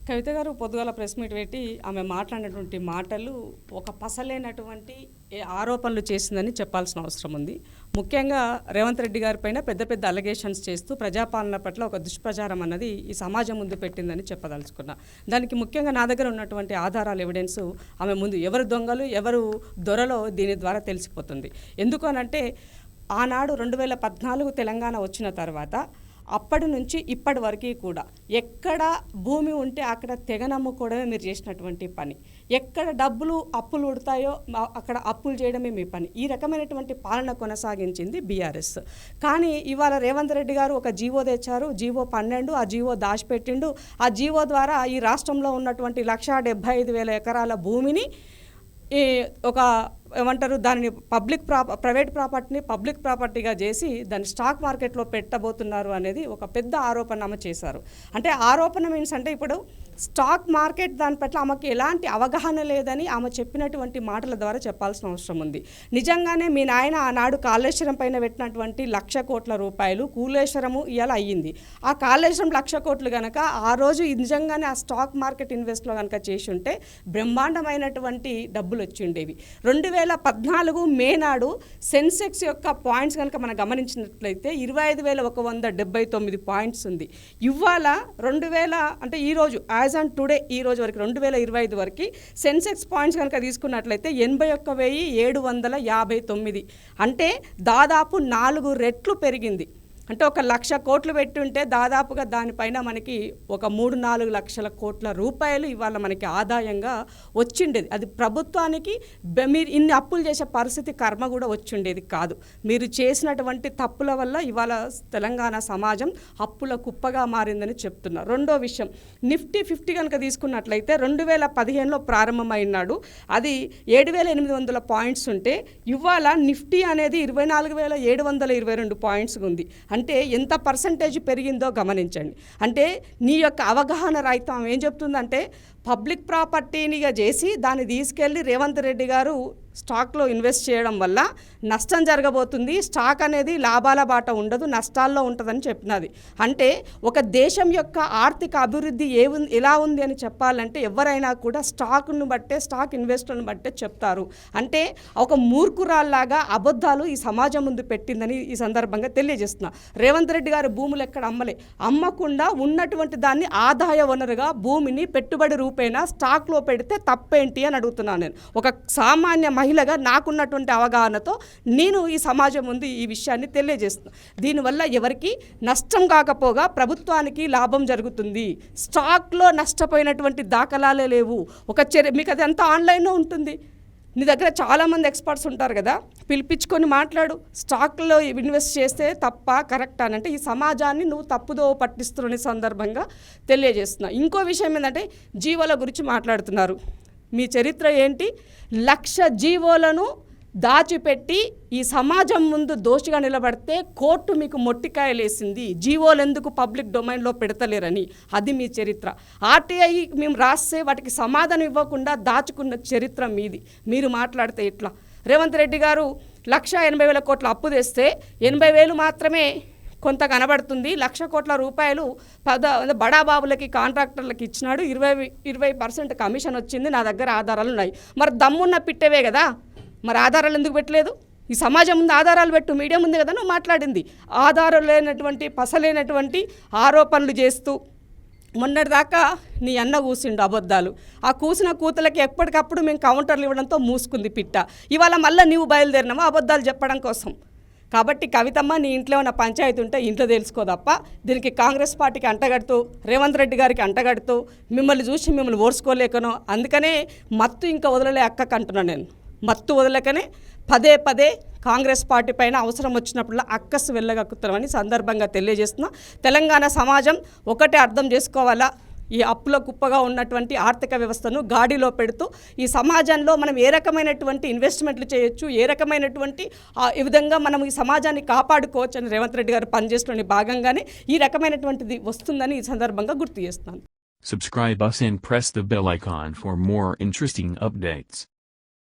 కవిత గారు పొద్దుగాల press meet పెట్టి ఆమె మాట్లాడినటువంటి మాటలు ఒక పసలేనటువంటి ఆరోపణలు చేసిందని చెప్పాల్సిన అవసరం ఉంది. ముఖ్యంగా రేవంత్ రెడ్డి గారి పైన పెద్ద పెద్ద అలిగేషన్స్ చేస్తూ ప్రజాపాలన పట్ల ఒక దుష్ప్రచారం అన్నది ఈ సమాజం ముందు పెట్టిందని చెప్పదలుచుకున్నా. దానికి ముఖ్యంగా నా దగ్గర ఉన్నటువంటి ఆధారాలు ఎవిడెన్స్ ఆమె ముందు ఎవరు దొంగలు ఎవరు దొరలో దీని ద్వారా తెలిసిపోతుంది. ఎందుకు అనంటే ఆనాడు 2014 తెలంగాణ వచ్చిన తర్వాత అప్పటి నుంచి ఇప్పటి వరకు కూడా ఎక్కడ భూమి ఉంటే అక్కడ తెగ నమ్ముకోవడమే మీరు చేసినటువంటి పని. ఎక్కడ డబ్బులు అప్పులు ఉడతాయో అక్కడ అప్పులు చేయడమే మీ పని. ఈ రకమైనటువంటి పాలన కొనసాగించింది బీఆర్ఎస్. కానీ ఇవాళ రేవంత్ రెడ్డి గారు ఒక జీవో తెచ్చారు, జీవో 12. ఆ జీవో దాచిపెట్టిండు. ఆ జీవో ద్వారా ఈ రాష్ట్రంలో ఉన్నటువంటి 1,75,000 ఎకరాల భూమిని ఒక ఏమంటారు దాన్ని ప్రైవేట్ ప్రాపర్టీని పబ్లిక్ ప్రాపర్టీగా చేసి దాన్ని స్టాక్ మార్కెట్లో పెట్టబోతున్నారు అనేది ఒక పెద్ద ఆరోపణ ఆమె చేశారు. అంటే ఆరోపణ మీన్స్ అంటే ఇప్పుడు స్టాక్ మార్కెట్ దాని పట్ల ఆమెకి ఎలాంటి అవగాహన లేదని ఆమె చెప్పినటువంటి మాటల ద్వారా చెప్పాల్సిన అవసరం ఉంది. నిజంగానే మీ నాయన ఆనాడు కాళేశ్వరం పైన పెట్టినటువంటి 1,00,000 కోట్ల రూపాయలు కూలేశ్వరము ఇవాళ అయ్యింది. ఆ కాళేశ్వరం 1,00,000 కోట్లు కనుక ఆ రోజు నిజంగానే ఆ స్టాక్ మార్కెట్ ఇన్వెస్ట్లో కనుక చేసి ఉంటే బ్రహ్మాండమైనటువంటి డబ్బులు వచ్చి ఉండేవి. 2014 మే నాడు సెన్సెక్స్ యొక్క పాయింట్స్ కనుక మనం గమనించినట్లయితే 25,179 పాయింట్స్ ఉంది. ఇవాళ 2000 అంటే ఈరోజు యాజ్ ఆన్ టుడే ఈ రోజు వరకు 2025 వరకు సెన్సెక్స్ పాయింట్స్ కనుక తీసుకున్నట్లయితే 81,759 అంటే దాదాపు 4 రెట్లు పెరిగింది. అంటే 1,00,000 కోట్లు పెట్టుంటే దాదాపుగా దానిపైన మనకి ఒక 3-4 లక్షల కోట్ల రూపాయలు ఇవాళ మనకి ఆదాయంగా వచ్చిండేది. అది ప్రభుత్వానికి మీరు ఇన్ని అప్పులు చేసే పరిస్థితి కర్మ కూడా వచ్చిండేది కాదు. మీరు చేసినటువంటి తప్పుల వల్ల ఇవాళ తెలంగాణ సమాజం అప్పుల కుప్పగా మారిందని చెప్తున్నారు. రెండో విషయం, నిఫ్టీ 50 కనుక తీసుకున్నట్లయితే 2015లో ప్రారంభమైనాడు. అది 7,800 పాయింట్స్ ఉంటే ఇవాళ నిఫ్టీ అనేది 24,722 పాయింట్స్ ఉంది. అంటే ఎంత పర్సంటేజ్ పెరిగిందో గమనించండి. అంటే నీ యొక్క అవగాహన రాహిత్యం ఏం చెప్తుందంటే పబ్లిక్ ప్రాపర్టీనిగా చేసి దాన్ని తీసుకెళ్ళి రేవంత్ రెడ్డి గారు స్టాక్లో ఇన్వెస్ట్ చేయడం వల్ల నష్టం జరగబోతుంది, స్టాక్ అనేది లాభాల బాట ఉండదు, నష్టాల్లో ఉంటుందని చెప్పినది. అంటే ఒక దేశం యొక్క ఆర్థిక అభివృద్ధి ఎలా ఉంది అని చెప్పాలంటే ఎవరైనా కూడా స్టాక్ను బట్టే స్టాక్ ఇన్వెస్టర్ను బట్టే చెప్తారు. అంటే ఒక మూర్ఖురాల్లాగా అబద్ధాలు ఈ సమాజం ముందు పెట్టిందని ఈ సందర్భంగా తెలియజేస్తున్నా. రేవంత్ రెడ్డి గారి భూములు ఎక్కడ అమ్మకుండా ఉన్నటువంటి దాన్ని ఆదాయ వనరుగా భూమిని పెట్టుబడి రూపేణా స్టాక్లో పెడితే తప్పేంటి అని అడుగుతున్నాను. నేను ఒక సామాన్య మహిళగా నాకున్నటువంటి అవగాహనతో నేను ఈ సమాజం ముందు ఈ విషయాన్ని తెలియజేస్తున్నాను. దీనివల్ల ఎవరికి నష్టం కాకపోగా ప్రభుత్వానికి లాభం జరుగుతుంది. స్టాక్లో నష్టపోయినటువంటి దాఖలాలే లేవు. మీకు అది అంతా ఆన్లైన్లో ఉంటుంది. నీ దగ్గర చాలామంది ఎక్స్పర్ట్స్ ఉంటారు కదా, పిలిపించుకొని మాట్లాడు. స్టాక్లో ఇన్వెస్ట్ చేస్తే తప్ప కరెక్ట్ అని అంటే ఈ సమాజాన్ని నువ్వు తప్పుదో పట్టిస్తున్న సందర్భంగా తెలియజేస్తున్నా. ఇంకో విషయం ఏంటంటే జీవోల గురించి మాట్లాడుతున్నారు. మీ చరిత్ర ఏంటి? 1,00,000 జీవోలను దాచిపెట్టి ఈ సమాజం ముందు దోషిగా నిలబడితే కోర్టు మీకు మొట్టికాయలేసింది. జీవోలు ఎందుకు పబ్లిక్ డొమైన్లో పెడతలేరని. అది మీ చరిత్ర. ఆర్టీఐ మేము రాస్తే వాటికి సమాధానం ఇవ్వకుండా దాచుకున్న చరిత్ర మీది. మీరు మాట్లాడితే ఎట్లా? రేవంత్ రెడ్డి గారు 1,80,000 కోట్ల అప్పు తెస్తే 80,000 మాత్రమే కొంత కనబడుతుంది. 1,00,000 కోట్ల రూపాయలు బడాబాబులకి కాంట్రాక్టర్లకి ఇచ్చినాడు. 20% కమిషన్ వచ్చింది. నా దగ్గర ఆధారాలు ఉన్నాయి. మరి దమ్మున్న పిట్టవే కదా, మరి ఆధారాలు ఎందుకు పెట్టలేదు? ఈ సమాజం ముందు ఆధారాలు పెట్టు. మీడియా ముందు కదా నువ్వు మాట్లాడింది. ఆధారాలు లేనటువంటి పసలేనటువంటి ఆరోపణలు చేస్తూ మొన్నటిదాకా నీ అన్న కూసిండు అబద్ధాలు. ఆ కూసిన కూతలకి ఎప్పటికప్పుడు మేము కౌంటర్లు ఇవ్వడంతో మూసుకుంది పిట్ట. ఇవాళ మళ్ళీ నీవు బయలుదేరినావా అబద్ధాలు చెప్పడం కోసం. కాబట్టి కవితమ్మ, నీ ఇంట్లో ఉన్న పంచాయతీ ఉంటే ఇంట్లో తెలుసుకోదప్ప దీనికి కాంగ్రెస్ పార్టీకి అంటగడుతూ రేవంత్ రెడ్డి గారికి అంటగడుతూ మిమ్మల్ని చూసి మిమ్మల్ని ఓర్చుకోలేకనో అందుకనే మత్తు ఇంకా వదలలే అక్కకు అంటున్నాను నేను. మత్తు వదలకనే పదే కాంగ్రెస్ పార్టీ పైన అవసరం వచ్చినప్పుడు అక్కసు వెళ్ళగక్కుతామని సందర్భంగా తెలియజేస్తున్నా. తెలంగాణ సమాజం ఒకటే అర్థం చేసుకోవాలా, ఈ అప్పుల కుప్పగా ఉన్నటువంటి ఆర్థిక వ్యవస్థను గాడిలో పెడుతూ ఈ సమాజంలో మనం ఏ రకమైనటువంటి ఇన్వెస్ట్మెంట్లు చేయొచ్చు, ఏ రకమైనటువంటి ఈ విధంగా మనం ఈ సమాజాన్ని కాపాడుకోవచ్చు అని రేవంత్ రెడ్డి గారు పనిచేస్తున్న భాగంగానే ఈ రకమైనటువంటిది వస్తుందని ఈ సందర్భంగా గుర్తు చేస్తున్నాను. Subscribe us and press the bell icon for more interesting updates.